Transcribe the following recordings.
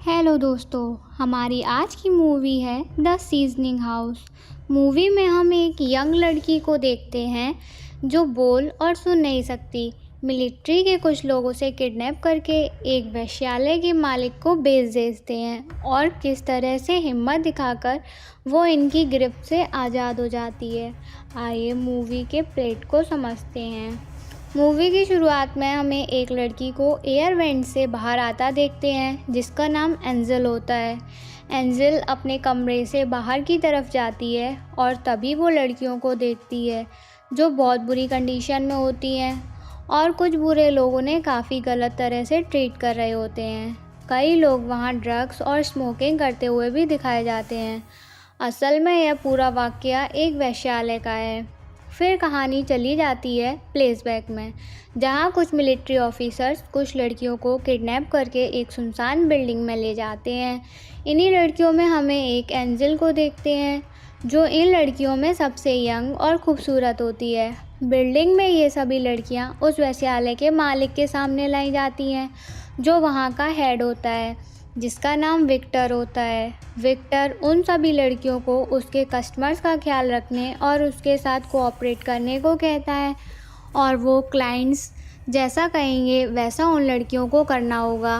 Hello दोस्तों, हमारी आज की मूवी है द सीजनिंग हाउस। मूवी में हम एक यंग लड़की को देखते हैं जो बोल और सुन नहीं सकती। मिलिट्री के कुछ लोगों से किडनैप करके एक वेश्यालय के मालिक को बेच देते हैं और किस तरह से हिम्मत दिखाकर वो इनकी गिरफ्त से आज़ाद हो जाती है। आइए मूवी के प्लेट को समझते हैं। मूवी की शुरुआत में हमें एक लड़की को एयर वेंट से बाहर आता देखते हैं जिसका नाम एंजल होता है। एंजल अपने कमरे से बाहर की तरफ जाती है और तभी वो लड़कियों को देखती है जो बहुत बुरी कंडीशन में होती हैं और कुछ बुरे लोग उन्हें काफ़ी गलत तरह से ट्रीट कर रहे होते हैं। कई लोग वहाँ ड्रग्स और स्मोकिंग करते हुए भी दिखाए जाते हैं। असल में यह पूरा वाक़या एक वेश्यालय का है। फिर कहानी चली जाती है फ्लैशबैक में, जहाँ कुछ मिलिट्री ऑफिसर्स कुछ लड़कियों को किडनैप करके एक सुनसान बिल्डिंग में ले जाते हैं। इन्हीं लड़कियों में हमें एक एंजल को देखते हैं जो इन लड़कियों में सबसे यंग और खूबसूरत होती है। बिल्डिंग में ये सभी लड़कियाँ उस वेश्यालय के मालिक के सामने लाई जाती हैं जो वहाँ का हेड होता है, जिसका नाम विक्टर होता है। विक्टर उन सभी लड़कियों को उसके कस्टमर्स का ख्याल रखने और उसके साथ कोऑपरेट करने को कहता है और वो क्लाइंट्स जैसा कहेंगे वैसा उन लड़कियों को करना होगा।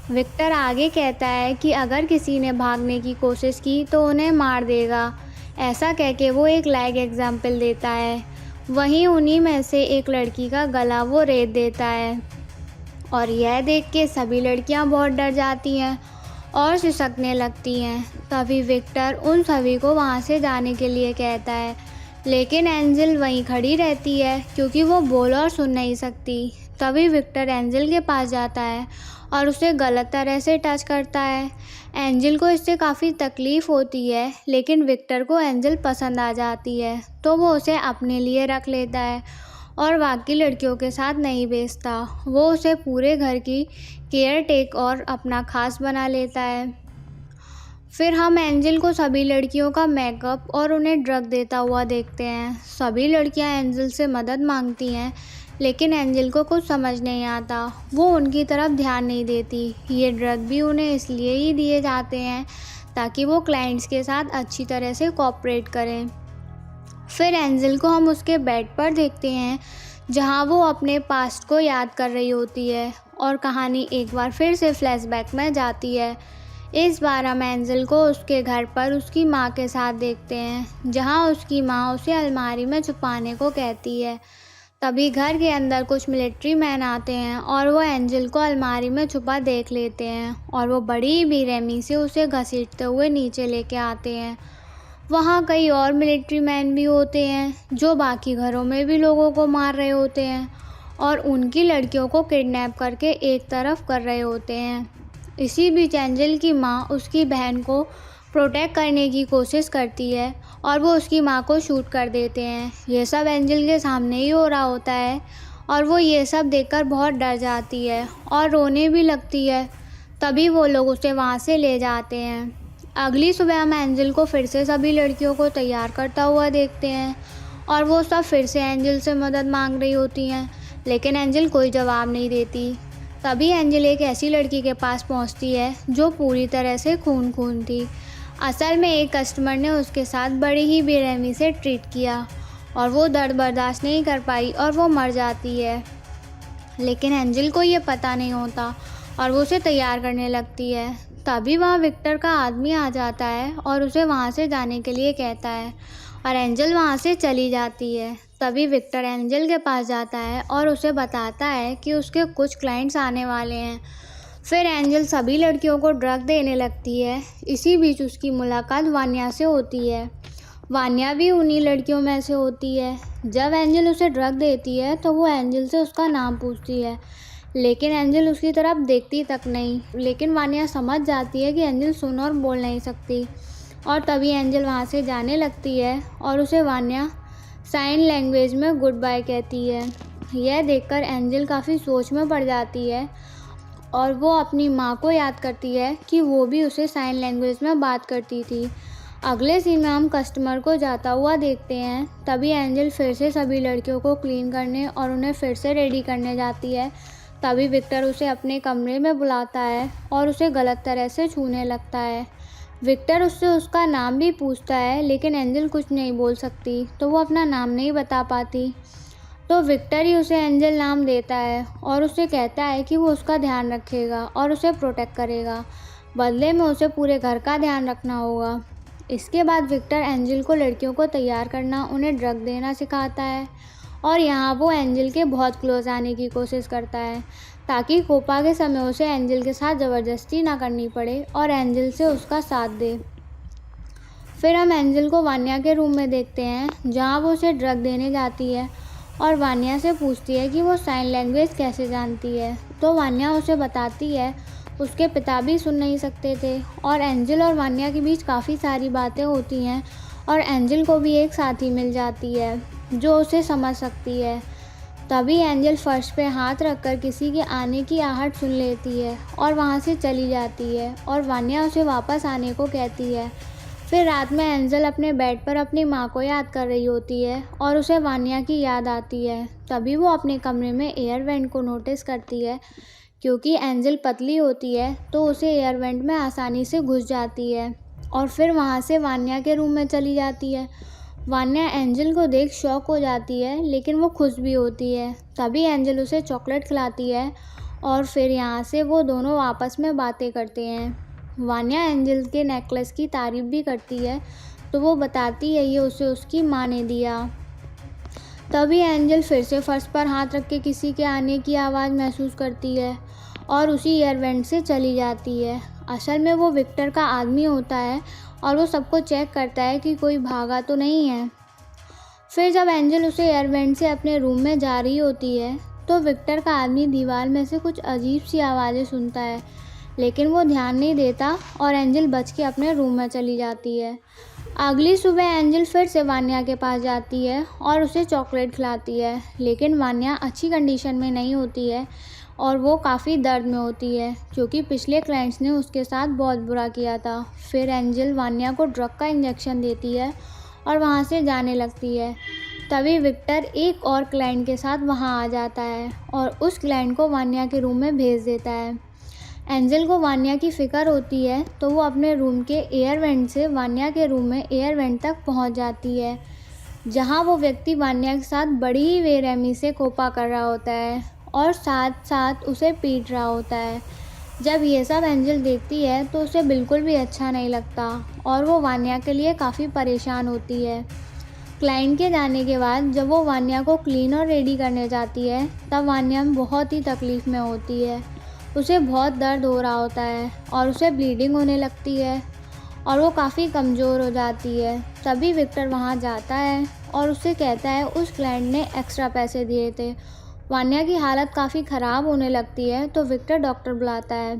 विक्टर आगे कहता है कि अगर किसी ने भागने की कोशिश की तो उन्हें मार देगा। ऐसा कह के वो एक लाइव एग्जाम्पल देता है। वहीं उन्हीं में से एक लड़की का गला वो रेत देता है और यह देख के सभी लड़कियां बहुत डर जाती हैं और सिसकने लगती हैं। तभी विक्टर उन सभी को वहां से जाने के लिए कहता है, लेकिन एंजल वहीं खड़ी रहती है क्योंकि वो बोल और सुन नहीं सकती। तभी विक्टर एंजल के पास जाता है और उसे गलत तरह से टच करता है। एंजल को इससे काफ़ी तकलीफ़ होती है, लेकिन विक्टर को एंजल पसंद आ जाती है तो वो उसे अपने लिए रख लेता है और बाकी लड़कियों के साथ नहीं बेचता। वो उसे पूरे घर की केयर टेक और अपना खास बना लेता है। फिर हम एंजल को सभी लड़कियों का मेकअप और उन्हें ड्रग देता हुआ देखते हैं। सभी लड़कियां एंजल से मदद मांगती हैं, लेकिन एंजल को कुछ समझ नहीं आता। वो उनकी तरफ ध्यान नहीं देती। ये ड्रग भी उन्हें इसलिए ही दिए जाते हैं ताकि वो क्लाइंट्स के साथ अच्छी तरह से कोऑपरेट करें। फिर एंजल को हम उसके बेड पर देखते हैं जहां वो अपने पास्ट को याद कर रही होती है और कहानी एक बार फिर से फ्लैशबैक में जाती है। इस बार हम एंजल को उसके घर पर उसकी माँ के साथ देखते हैं जहां उसकी माँ उसे अलमारी में छुपाने को कहती है। तभी घर के अंदर कुछ मिलिट्री मैन आते हैं और वो एंजल को अलमारी में छुपा देख लेते हैं और वो बड़ी बेरहमी से उसे घसीटते हुए नीचे लेके आते हैं। वहाँ कई और मिलिट्री मैन भी होते हैं जो बाकी घरों में भी लोगों को मार रहे होते हैं और उनकी लड़कियों को किडनैप करके एक तरफ कर रहे होते हैं। इसी बीच एंजल की माँ उसकी बहन को प्रोटेक्ट करने की कोशिश करती है और वो उसकी माँ को शूट कर देते हैं। ये सब एंजल के सामने ही हो रहा होता है और वो ये सब देखकर बहुत डर जाती है और रोने भी लगती है। तभी वो लोग उसे वहाँ से ले जाते हैं। अगली सुबह हम एंजल को फिर से सभी लड़कियों को तैयार करता हुआ देखते हैं और वो सब फिर से एंजल से मदद मांग रही होती हैं, लेकिन एंजल कोई जवाब नहीं देती। तभी एंजल एक ऐसी लड़की के पास पहुंचती है जो पूरी तरह से खून थी। असल में एक कस्टमर ने उसके साथ बड़ी ही बेरहमी से ट्रीट किया और वो दर्द बर्दाश्त नहीं कर पाई और वो मर जाती है, लेकिन एंजल को ये पता नहीं होता और वो उसे तैयार करने लगती है। तभी वहाँ विक्टर का आदमी आ जाता है और उसे वहाँ से जाने के लिए कहता है और एंजल वहाँ से चली जाती है। तभी विक्टर एंजल के पास जाता है और उसे बताता है कि उसके कुछ क्लाइंट्स आने वाले हैं। फिर एंजल सभी लड़कियों को ड्रग देने लगती है। इसी बीच उसकी मुलाकात वान्या से होती है। वान्या भी उन्हीं लड़कियों में से होती है। जब एंजल उसे ड्रग देती है तो वो एंजल से उसका नाम पूछती है, लेकिन एंजल उसकी तरफ देखती तक नहीं। लेकिन वान्या समझ जाती है कि एंजल सुन और बोल नहीं सकती और तभी एंजल वहाँ से जाने लगती है और उसे वान्या साइन लैंग्वेज में गुड बाय कहती है। यह देखकर एंजल काफ़ी सोच में पड़ जाती है और वो अपनी माँ को याद करती है कि वो भी उसे साइन लैंग्वेज में बात करती थी। अगले सीन में हम कस्टमर को जाता हुआ देखते हैं। तभी एंजल फिर से सभी लड़कियों को क्लीन करने और उन्हें फिर से रेडी करने जाती है तभी विक्टर उसे अपने कमरे में बुलाता है और उसे गलत तरह से छूने लगता है। विक्टर उससे उसका नाम भी पूछता है, लेकिन एंजल कुछ नहीं बोल सकती, तो वो अपना नाम नहीं बता पाती। तो विक्टर ही उसे एंजल नाम देता है और उसे कहता है कि वो उसका ध्यान रखेगा और उसे प्रोटेक्ट करेगा। बदले में उसे पूरे घर का ध्यान रखना होगा। इसके बाद विक्टर एंजल को लड़कियों को तैयार करना, उन्हें ड्रग देना सिखाता है और यहाँ वो एंजल के बहुत क्लोज आने की कोशिश करता है, ताकि कोपा के समय उसे एंजल के साथ ज़बरदस्ती ना करनी पड़े और एंजल से उसका साथ दे। फिर हम एंजल को वान्या के रूम में देखते हैं, जहाँ वो उसे ड्रग देने जाती है और वान्या से पूछती है कि वो साइन लैंग्वेज कैसे जानती है। तो वान्या उसे बताती है उसके पिता भी सुन नहीं सकते थे और एंजल और वान्या के बीच काफ़ी सारी बातें होती हैं और एंजल को भी एक साथी मिल जाती है जो उसे समझ सकती है। तभी एंजल फर्श पे हाथ रखकर किसी के आने की आहट सुन लेती है और वहाँ से चली जाती है और वान्या उसे वापस आने को कहती है। फिर रात में एंजल अपने बेड पर अपनी माँ को याद कर रही होती है और उसे वान्या की याद आती है। तभी वो अपने कमरे में एयर वेंट को नोटिस करती है। क्योंकि एंजल पतली होती है तो उसे एयर वेंट में आसानी से घुस जाती है और फिर वहाँ से वान्या के रूम में चली जाती है। वान्या एंजल को देख शॉक हो जाती है, लेकिन वो खुश भी होती है। तभी एंजल उसे चॉकलेट खिलाती है और फिर यहाँ से वो दोनों आपस में बातें करते हैं। वान्या एंजल के नेकलेस की तारीफ भी करती है, तो वो बताती है ये उसे उसकी माँ ने दिया। तभी एंजल फिर से फर्श पर हाथ रख के किसी के आने की आवाज़ महसूस करती है और उसी एयर वेंट से चली जाती है। असल में वो विक्टर का आदमी होता है और वो सबको चेक करता है कि कोई भागा तो नहीं है। फिर जब एंजल उसे एयर वेंट से अपने रूम में जा रही होती है तो विक्टर का आदमी दीवार में से कुछ अजीब सी आवाज़ें सुनता है, लेकिन वो ध्यान नहीं देता और एंजल बच के अपने रूम में चली जाती है। अगली सुबह एंजल फिर से वान्या के पास जाती है और उसे चॉकलेट खिलाती है, लेकिन वान्या अच्छी कंडीशन में नहीं होती है और वो काफ़ी दर्द में होती है क्योंकि पिछले क्लाइंट्स ने उसके साथ बहुत बुरा किया था। फिर एंजल वान्या को ड्रग का इंजेक्शन देती है और वहाँ से जाने लगती है। तभी विक्टर एक और क्लाइंट के साथ वहाँ आ जाता है और उस क्लाइंट को वान्या के रूम में भेज देता है। एंजल को वान्या की फ़िक्र होती है तो वो अपने रूम के एयर वेंट से वान्या के रूम में एयर वेंट तक पहुँच जाती है, जहाँ वो व्यक्ति वान्या के साथ बड़ी ही बेरहमी से कोपा कर रहा होता है और साथ साथ उसे पीट रहा होता है। जब ये सब एंजल देखती है तो उसे बिल्कुल भी अच्छा नहीं लगता और वो वान्या के लिए काफ़ी परेशान होती है। क्लाइंट के जाने के बाद जब वो वान्या को क्लीन और रेडी करने जाती है तब वान्या बहुत ही तकलीफ़ में होती है। उसे बहुत दर्द हो रहा होता है और उसे ब्लीडिंग होने लगती है और वो काफ़ी कमज़ोर हो जाती है। तभी विक्टर वहाँ जाता है और उससे कहता है उस क्लाइंट ने एक्स्ट्रा पैसे दिए थे। वान्या की हालत काफ़ी ख़राब होने लगती है तो विक्टर डॉक्टर बुलाता है।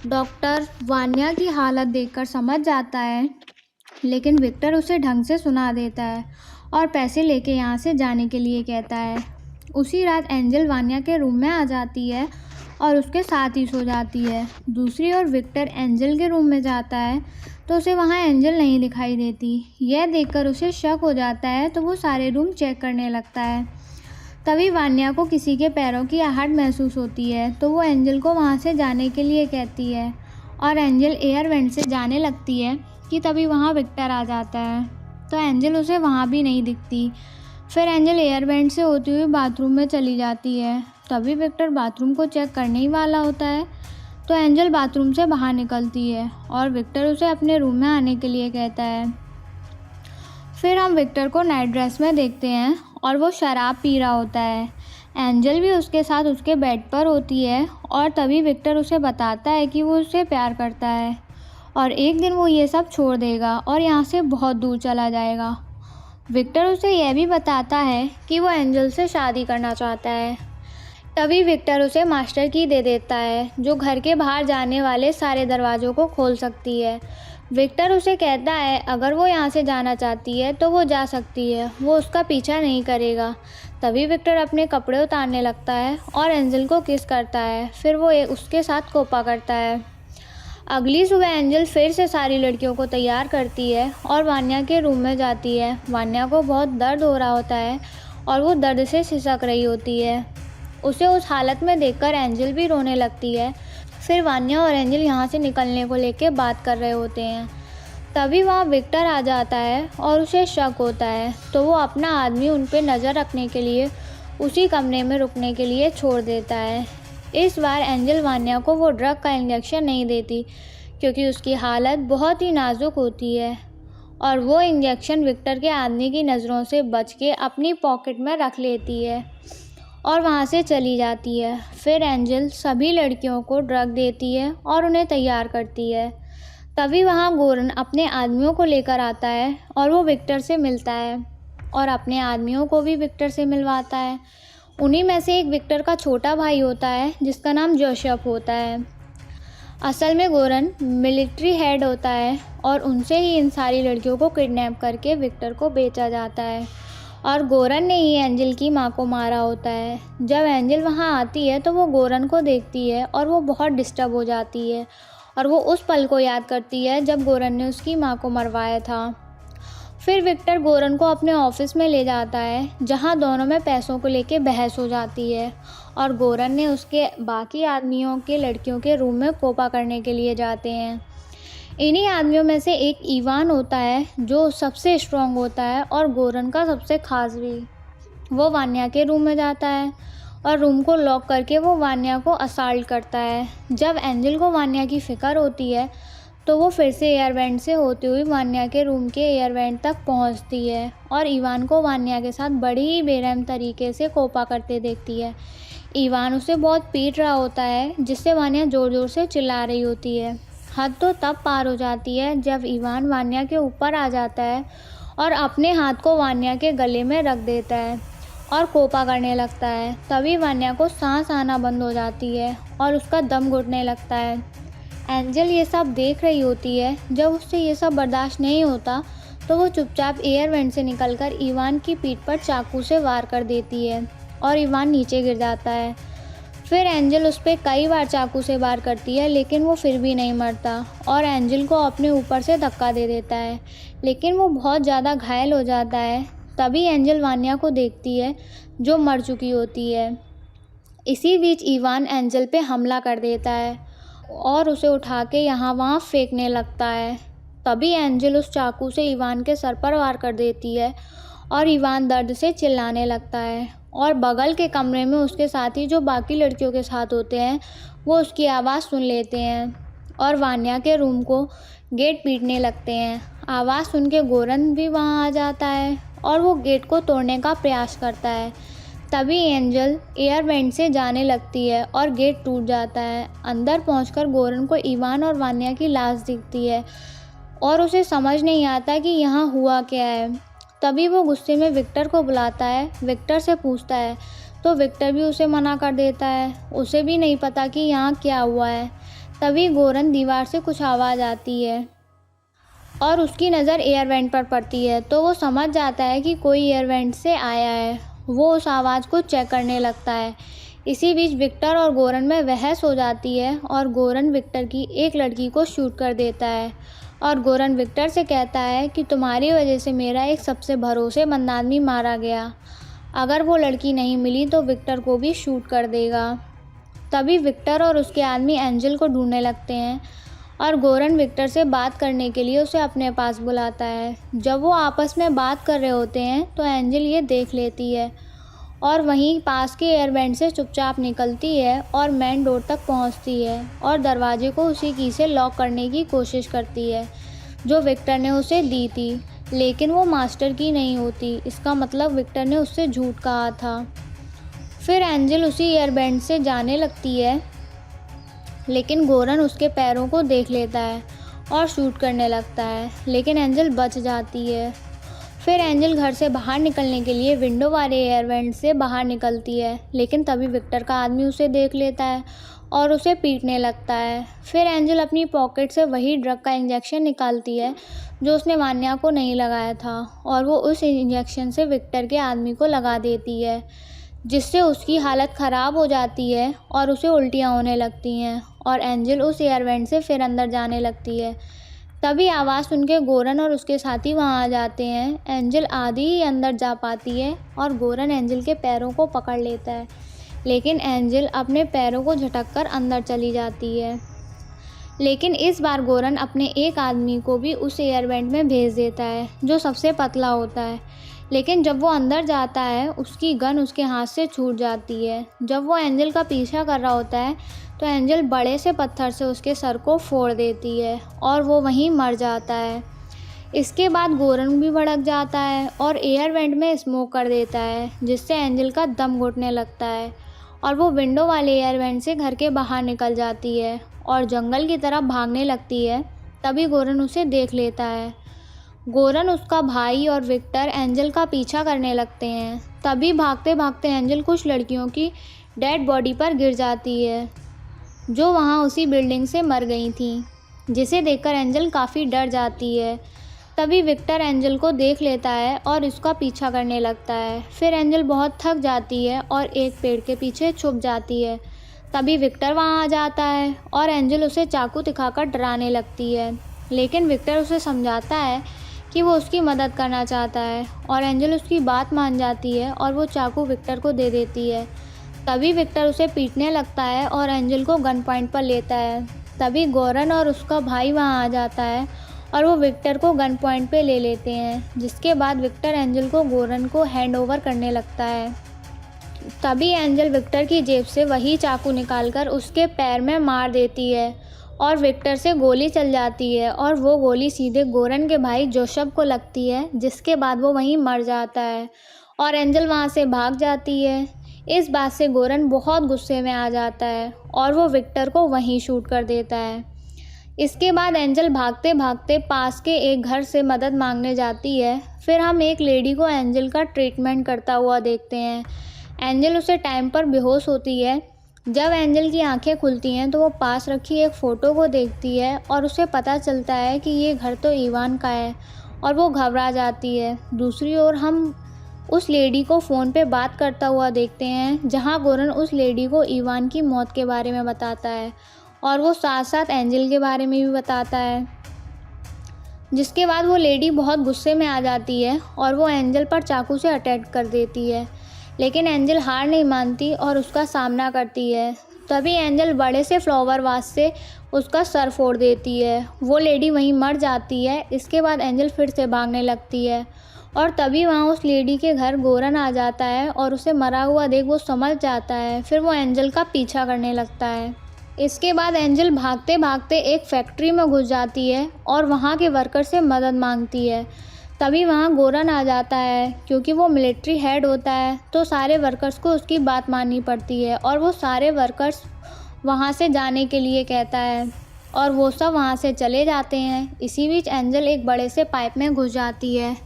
डॉक्टर वान्या की हालत देखकर समझ जाता है, लेकिन विक्टर उसे ढंग से सुना देता है और पैसे लेके यहाँ से जाने के लिए कहता है। उसी रात एंजल वान्या के रूम में आ जाती है और उसके साथ ही सो जाती है। दूसरी ओर विक्टर एंजल के रूम में जाता है तो उसे वहाँ एंजल नहीं दिखाई देती। यह देखकर उसे शक हो जाता है तो वो सारे रूम चेक करने लगता है। तभी वान्या को किसी के पैरों की आहट महसूस होती है तो वो एंजल को वहाँ से जाने के लिए कहती है और एंजल एयर वेंट से जाने लगती है कि तभी वहाँ विक्टर आ जाता है तो एंजल उसे वहाँ भी नहीं दिखती। फिर एंजल एयर वेंट से होती हुई बाथरूम में चली जाती है। तभी विक्टर बाथरूम को चेक करने ही वाला होता है तो एंजल बाथरूम से बाहर निकलती है और विक्टर उसे अपने रूम में आने के लिए कहता है। फिर हम विक्टर को नाइट ड्रेस में देखते हैं और वो शराब पी रहा होता है। एंजल भी उसके साथ उसके बेड पर होती है और तभी विक्टर उसे बताता है कि वो उससे प्यार करता है और एक दिन वो ये सब छोड़ देगा और यहाँ से बहुत दूर चला जाएगा। विक्टर उसे यह भी बताता है कि वो एंजल से शादी करना चाहता है। तभी विक्टर उसे मास्टर की दे देता है जो घर के बाहर जाने वाले सारे दरवाज़ों को खोल सकती है। विक्टर उसे कहता है अगर वो यहाँ से जाना चाहती है तो वो जा सकती है, वो उसका पीछा नहीं करेगा। तभी विक्टर अपने कपड़े उतारने लगता है और एंजल को किस करता है, फिर वो उसके साथ कोपा करता है। अगली सुबह एंजल फिर से सारी लड़कियों को तैयार करती है और वान्या के रूम में जाती है। वान्या को बहुत दर्द हो रहा होता है और वो दर्द से सिसक रही होती है। उसे उस हालत में देखकर एंजल भी रोने लगती है। फिर वान्या और एंजल यहाँ से निकलने को लेकर बात कर रहे होते हैं। तभी वहाँ विक्टर आ जाता है और उसे शक होता है, तो वो अपना आदमी उन पर नज़र रखने के लिए उसी कमरे में रुकने के लिए छोड़ देता है। इस बार एंजल वान्या को वो ड्रग का इंजेक्शन नहीं देती, क्योंकि उसकी हालत बहुत ही नाजुक होती है और वो इंजेक्शन विक्टर के आदमी की नज़रों से बच के अपनी पॉकेट में रख लेती है और वहाँ से चली जाती है। फिर एंजल सभी लड़कियों को ड्रग देती है और उन्हें तैयार करती है। तभी वहाँ गोरन अपने आदमियों को लेकर आता है और वो विक्टर से मिलता है और अपने आदमियों को भी विक्टर से मिलवाता है। उन्हीं में से एक विक्टर का छोटा भाई होता है जिसका नाम जोसेफ होता है। असल में गोरन मिलिट्री हेड होता है और उनसे ही इन सारी लड़कियों को किडनैप करके विक्टर को बेचा जाता है और गोरन ने ही एंजल की मां को मारा होता है। जब एंजल वहां आती है तो वो गोरन को देखती है और वो बहुत डिस्टर्ब हो जाती है और वो उस पल को याद करती है जब गोरन ने उसकी मां को मरवाया था। फिर विक्टर गोरन को अपने ऑफिस में ले जाता है, जहां दोनों में पैसों को लेके बहस हो जाती है और गोरन ने उसके बाकी आदमियों के लड़कियों के रूम में कोपा करने के लिए जाते हैं। इन्हीं आदमियों में से एक इवान होता है जो सबसे स्ट्रांग होता है और गोरन का सबसे खास भी। वो वान्या के रूम में जाता है और रूम को लॉक करके वो वान्या को असाल्ट करता है। जब एंजल को वान्या की फ़िक्र होती है तो वो फिर से एयर वेंट से होती हुई वान्या के रूम के एयर वेंट तक पहुंचती है और इवान को वान्या के साथ बड़ी ही बेरहम तरीके से कोपा करते देखती है। इवान उसे बहुत पीट रहा होता है, जिससे वान्या ज़ोर ज़ोर से चिल्ला रही होती है। हद तो तब पार हो जाती है जब इवान वान्या के ऊपर आ जाता है और अपने हाथ को वान्या के गले में रख देता है और कोपा करने लगता है। तभी वान्या को सांस आना बंद हो जाती है और उसका दम घुटने लगता है। एंजल ये सब देख रही होती है। जब उससे ये सब बर्दाश्त नहीं होता तो वो चुपचाप एयर वेंट से निकलकर इवान की पीठ पर चाकू से वार कर देती है और इवान नीचे गिर जाता है। फिर एंजल उस पर कई बार चाकू से वार करती है, लेकिन वो फिर भी नहीं मरता और एंजल को अपने ऊपर से धक्का दे देता है, लेकिन वो बहुत ज़्यादा घायल हो जाता है। तभी एंजल वान्या को देखती है जो मर चुकी होती है। इसी बीच इवान एंजल पे हमला कर देता है और उसे उठा के यहाँ वहाँ फेंकने लगता है। तभी एंजल उस चाकू से इवान के सर पर वार कर देती है और इवान दर्द से चिल्लाने लगता है और बगल के कमरे में उसके साथी जो बाकी लड़कियों के साथ होते हैं वो उसकी आवाज़ सुन लेते हैं और वान्या के रूम को गेट पीटने लगते हैं। आवाज़ सुन के गोरन भी वहाँ आ जाता है और वो गेट को तोड़ने का प्रयास करता है। तभी एंजल एयर वेंट से जाने लगती है और गेट टूट जाता है। अंदर पहुंचकर गोरन को इवान और वान्या की लाश दिखती है और उसे समझ नहीं आता कि यहाँ हुआ क्या है। तभी वो गुस्से में विक्टर को बुलाता है, विक्टर से पूछता है तो विक्टर भी उसे मना कर देता है। उसे भी नहीं पता कि यहाँ क्या हुआ है। तभी गोरन दीवार से कुछ आवाज़ आती है और उसकी नज़र एयर वेंट पर पड़ती है, तो वो समझ जाता है कि कोई एयर वेंट से आया है। वो उस आवाज़ को चेक करने लगता है। इसी बीच विक्टर और गोरन में बहस हो जाती है और गोरन विक्टर की एक लड़की को शूट कर देता है और गोरन विक्टर से कहता है कि तुम्हारी वजह से मेरा एक सबसे भरोसेमंद आदमी मारा गया। अगर वो लड़की नहीं मिली तो विक्टर को भी शूट कर देगा। तभी विक्टर और उसके आदमी एंजल को ढूंढने लगते हैं और गोरन विक्टर से बात करने के लिए उसे अपने पास बुलाता है। जब वो आपस में बात कर रहे होते हैं तो एंजल ये देख लेती है और वहीं पास के एयर वेंट से चुपचाप निकलती है और मेन डोर तक पहुंचती है और दरवाजे को उसी की से लॉक करने की कोशिश करती है जो विक्टर ने उसे दी थी, लेकिन वो मास्टर की नहीं होती। इसका मतलब विक्टर ने उससे झूठ कहा था। फिर एंजल उसी एयर वेंट से जाने लगती है, लेकिन गोरन उसके पैरों को देख लेता है और शूट करने लगता है, लेकिन एंजल बच जाती है। फिर एंजल घर से बाहर निकलने के लिए विंडो वाले एयर वेंट से बाहर निकलती है, लेकिन तभी विक्टर का आदमी उसे देख लेता है और उसे पीटने लगता है। फिर एंजल अपनी पॉकेट से वही ड्रग का इंजेक्शन निकालती है जो उसने वान्या को नहीं लगाया था और वो उस इंजेक्शन से विक्टर के आदमी को लगा देती है, जिससे उसकी हालत ख़राब हो जाती है और उसे उल्टियाँ होने लगती हैं और एंजल उस एयर वेंट से फिर अंदर जाने लगती है। तभी आवाज़ सुन के गोरन और उसके साथी वहाँ आ जाते हैं। एंजल आधी ही अंदर जा पाती है और गोरन एंजल के पैरों को पकड़ लेता है, लेकिन एंजल अपने पैरों को झटककर अंदर चली जाती है। लेकिन इस बार गोरन अपने एक आदमी को भी उस एयरवेंट में भेज देता है जो सबसे पतला होता है। लेकिन जब वो अंदर जाता है उसकी गन उसके हाथ से छूट जाती है। जब वो एंजल का पीछा कर रहा होता है तो एंजल बड़े से पत्थर से उसके सर को फोड़ देती है और वो वहीं मर जाता है। इसके बाद गोरन भी भड़क जाता है और एयरवेंट में स्मोक कर देता है, जिससे एंजल का दम घुटने लगता है और वो विंडो वाले एयरवेंट से घर के बाहर निकल जाती है और जंगल की तरफ भागने लगती है। तभी गोरन उसे देख लेता है। गोरन, उसका भाई और विक्टर एंजल का पीछा करने लगते हैं। तभी भागते भागते एंजल कुछ लड़कियों की डेड बॉडी पर गिर जाती है जो वहाँ उसी बिल्डिंग से मर गई थी, जिसे देखकर एंजल काफ़ी डर जाती है। तभी विक्टर एंजल को देख लेता है और उसका पीछा करने लगता है। फिर एंजल बहुत थक जाती है और एक पेड़ के पीछे छुप जाती है। तभी विक्टर वहाँ आ जाता है और एंजल उसे चाकू दिखाकर डराने लगती है, लेकिन विक्टर उसे समझाता है कि वो उसकी मदद करना चाहता है और एंजल उसकी बात मान जाती है और वो चाकू विक्टर को दे देती है। तभी विक्टर उसे पीटने लगता है और एंजल को गन पॉइंट पर लेता है। तभी गोरन और उसका भाई वहाँ आ जाता है और वो विक्टर को गन पॉइंट पे ले लेते हैं, जिसके बाद विक्टर एंजल को गोरन को हैंड ओवर करने लगता है। तभी एंजल विक्टर की जेब से वही चाकू निकालकर उसके पैर में मार देती है और विक्टर से गोली चल जाती है और वो गोली सीधे गोरन के भाई जोसेफ को लगती है, जिसके बाद वो वहीं मर जाता है और एंजल वहाँ से भाग जाती है। इस बात से गोरन बहुत गुस्से में आ जाता है और वो विक्टर को वहीं शूट कर देता है। इसके बाद एंजल भागते भागते पास के एक घर से मदद मांगने जाती है। फिर हम एक लेडी को एंजल का ट्रीटमेंट करता हुआ देखते हैं। एंजल उसे टाइम पर बेहोश होती है। जब एंजल की आंखें खुलती हैं तो वो पास रखी एक फ़ोटो को देखती है और उसे पता चलता है कि ये घर तो इवान का है और वो घबरा जाती है। दूसरी ओर हम उस लेडी को फ़ोन पे बात करता हुआ देखते हैं, जहां गोरन उस लेडी को इवान की मौत के बारे में बताता है और वो साथ साथ एंजल के बारे में भी बताता है। जिसके बाद वो लेडी बहुत गुस्से में आ जाती है और वो एंजल पर चाकू से अटैक कर देती है, लेकिन एंजल हार नहीं मानती और उसका सामना करती है। तभी एंजल बड़े से फ्लावर वास से उसका सर फोड़ देती है। वो लेडी वहीं मर जाती है। इसके बाद एंजल फिर से भागने लगती है और तभी वहाँ उस लेडी के घर गोरन आ जाता है और उसे मरा हुआ देख वो समझ जाता है। फिर वो एंजल का पीछा करने लगता है। इसके बाद एंजल भागते भागते एक फैक्ट्री में घुस जाती है और वहाँ के वर्कर से मदद मांगती है। तभी वहाँ गोरन आ जाता है। क्योंकि वो मिलिट्री हेड होता है तो सारे वर्कर्स को उसकी बात माननी पड़ती है और वो सारे वर्कर्स वहाँ से जाने के लिए कहता है और वो सब वहाँ से चले जाते हैं। इसी बीच एंजल एक बड़े से पाइप में घुस जाती है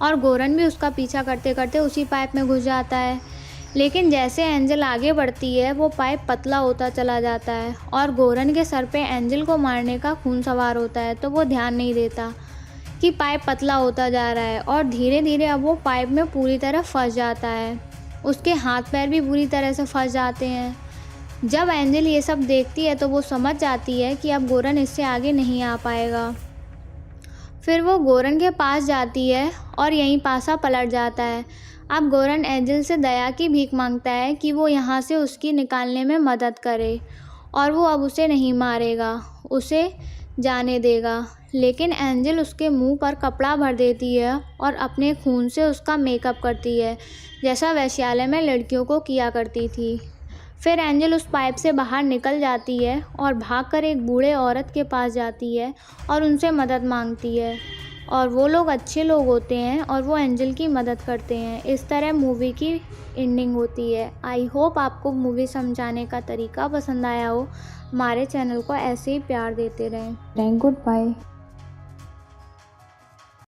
और गोरन भी उसका पीछा करते करते उसी पाइप में घुस जाता है। लेकिन जैसे एंजल आगे बढ़ती है वो पाइप पतला होता चला जाता है और गोरन के सर पे एंजल को मारने का खून सवार होता है, तो वो ध्यान नहीं देता कि पाइप पतला होता जा रहा है और धीरे धीरे अब वो पाइप में पूरी तरह फंस जाता है। उसके हाथ पैर भी बुरी तरह से फंस जाते हैं। जब एंजल ये सब देखती है तो वो समझ जाती है कि अब गोरन इससे आगे नहीं आ पाएगा। फिर वो गोरन के पास जाती है और यहीं पासा पलट जाता है। अब गोरन एंजल से दया की भीख मांगता है कि वो यहाँ से उसकी निकालने में मदद करे और वो अब उसे नहीं मारेगा, उसे जाने देगा। लेकिन एंजल उसके मुंह पर कपड़ा भर देती है और अपने खून से उसका मेकअप करती है, जैसा वेश्यालय में लड़कियों को किया करती थी। फिर एंजल उस पाइप से बाहर निकल जाती है और भागकर एक बूढ़े औरत के पास जाती है और उनसे मदद मांगती है और वो लोग अच्छे लोग होते हैं और वो एंजल की मदद करते हैं। इस तरह मूवी की एंडिंग होती है। आई होप आपको मूवी समझाने का तरीका पसंद आया हो। हमारे चैनल को ऐसे ही प्यार देते रहें। Good bye.